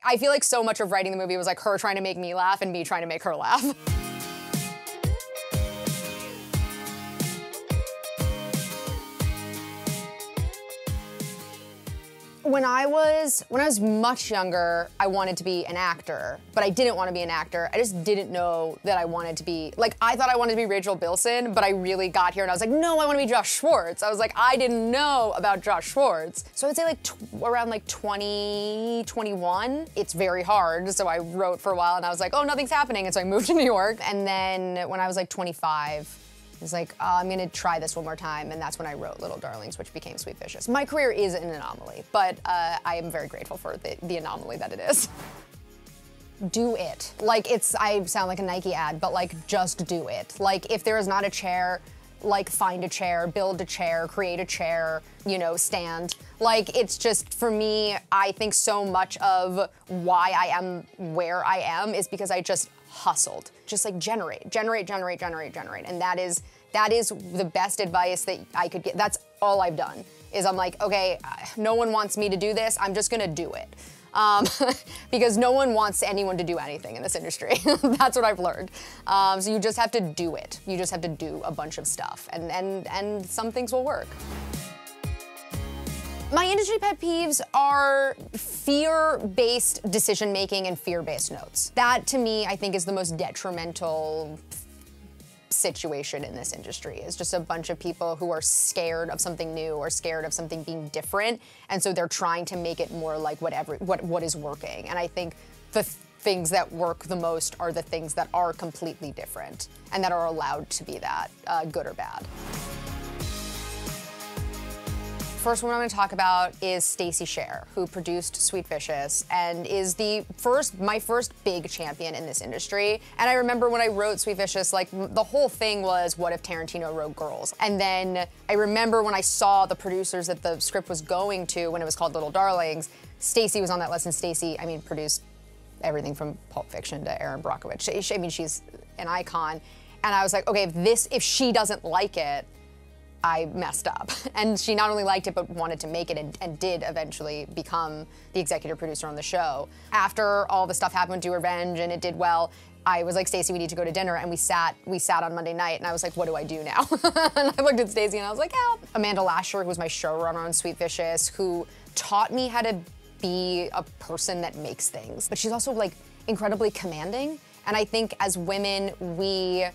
I feel like so much of writing the movie was like her trying to make me laugh and me trying to make her laugh. When I was much younger, I wanted to be an actor, but I didn't want to be an actor. I just didn't know that I wanted to be, like, I thought I wanted to be Rachel Bilson, but I really got here and I was like, no, I want to be Josh Schwartz. I was like, I didn't know about Josh Schwartz. So I would say like around like 2021, it's very hard. So I wrote for a while and I was like, oh, nothing's happening. And so I moved to New York. And then when I was like 25, I was like, I'm gonna try this one more time, and that's when I wrote Little Darlings, which became Sweet Vicious. My career is an anomaly, but I am very grateful for the anomaly that it is. Do it. Like, I sound like a Nike ad, but like, just do it. Like, if there is not a chair, like, find a chair, build a chair, create a chair, you know, stand. Like, it's just, for me, I think so much of why I am where I am is because I just hustled. Just like generate. And that is the best advice that I could get. That's all I've done, is I'm like, okay, no one wants me to do this, I'm just gonna do it. Because no one wants anyone to do anything in this industry. That's what I've learned. So you just have to do it. You just have to do a bunch of stuff, and some things will work. My industry pet peeves are fear-based decision-making and fear-based notes. That, to me, I think is the most detrimental situation in this industry, is just a bunch of people who are scared of something new or scared of something being different, and so they're trying to make it more like what is working. And I think the things that work the most are the things that are completely different and that are allowed to be that, good or bad. First one I'm going to talk about is Stacey Sher, who produced Sweet Vicious and is my first big champion in this industry. And I remember when I wrote Sweet Vicious, like, the whole thing was, what if Tarantino wrote Girls? And then I remember when I saw the producers that the script was going to, when it was called Little Darlings, Stacey was on that list, and Stacey, I mean, produced everything from Pulp Fiction to Erin Brockovich. I mean, she's an icon. And I was like, okay, if she doesn't like it, I messed up. And she not only liked it, but wanted to make it, and did eventually become the executive producer on the show. After all the stuff happened with Do Revenge and it did well, I was like, Stacey, we need to go to dinner, and we sat on Monday night, and I was like, what do I do now? And I looked at Stacey and I was like, help. Amanda Lasher, who was my showrunner on Sweet Vicious, who taught me how to be a person that makes things. But she's also like incredibly commanding, and I think as women, we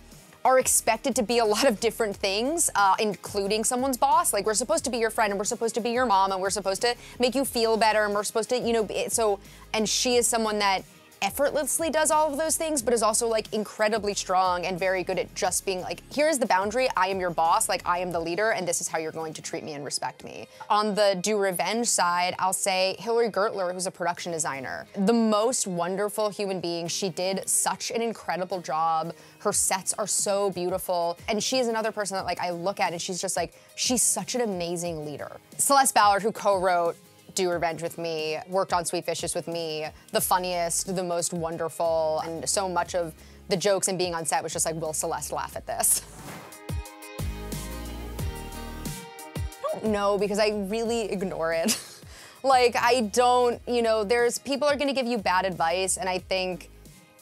are expected to be a lot of different things, including someone's boss. Like, we're supposed to be your friend, and we're supposed to be your mom, and we're supposed to make you feel better, and we're supposed to, you know, and she is someone that effortlessly does all of those things, but is also like incredibly strong and very good at just being like, here's the boundary, I am your boss, like I am the leader, and this is how you're going to treat me and respect me. On the Do Revenge side, I'll say Hillary Gertler, who's a production designer. The most wonderful human being. She did such an incredible job. Her sets are so beautiful. And she is another person that like I look at and she's just like, she's such an amazing leader. Celeste Ballard, who co-wrote Do Revenge with me, worked on Sweet Vicious with me, the funniest, the most wonderful, and so much of the jokes and being on set was just like, will Celeste laugh at this? I don't know, because I really ignore it. Like, I don't, you know, people are gonna give you bad advice, and I think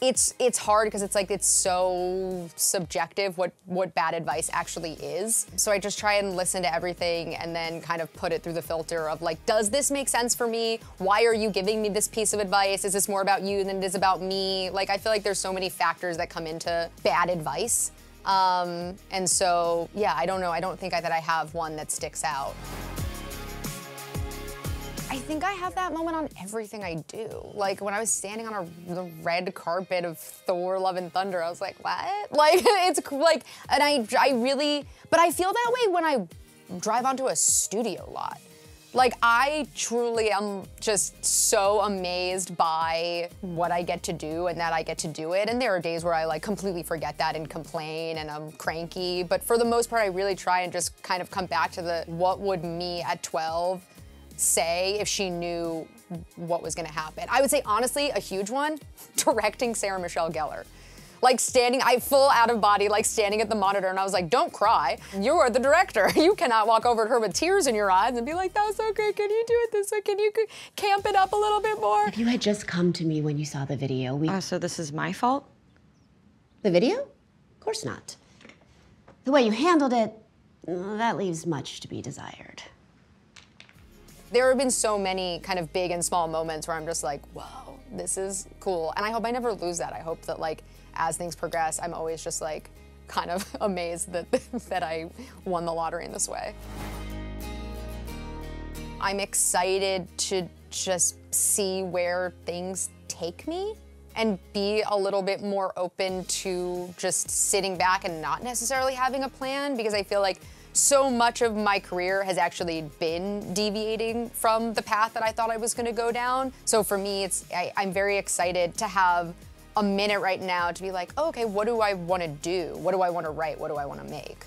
it's hard because it's like, it's so subjective what bad advice actually is. So I just try and listen to everything and then kind of put it through the filter of like, does this make sense for me? Why are you giving me this piece of advice? Is this more about you than it is about me? Like, I feel like there's so many factors that come into bad advice. And so, yeah, I don't know. I don't think that I have one that sticks out. I think I have that moment on everything I do. Like, when I was standing on the red carpet of Thor: Love and Thunder, I was like, what? Like, it's like, and I really, but I feel that way when I drive onto a studio lot. Like, I truly am just so amazed by what I get to do and that I get to do it. And there are days where I like completely forget that and complain and I'm cranky. But for the most part, I really try and just kind of come back to what would me at 12 say if she knew what was gonna happen. I would say, honestly, a huge one, directing Sarah Michelle Gellar. like standing, I full out of body, like standing at the monitor, and I was like, don't cry. You are the director. You cannot walk over to her with tears in your eyes and be like, that was so great, can you do it this way? Can you camp it up a little bit more? If you had just come to me when you saw the video, So this is my fault? The video? Of course not. The way you handled it, that leaves much to be desired. There have been so many kind of big and small moments where I'm just like, whoa, this is cool. And I hope I never lose that. I hope that like, as things progress, I'm always just like, kind of amazed that, that I won the lottery in this way. I'm excited to just see where things take me and be a little bit more open to just sitting back and not necessarily having a plan, because I feel like so much of my career has actually been deviating from the path that I thought I was gonna go down. So for me, I'm very excited to have a minute right now to be like, oh, okay, what do I wanna do? What do I wanna write? What do I wanna make?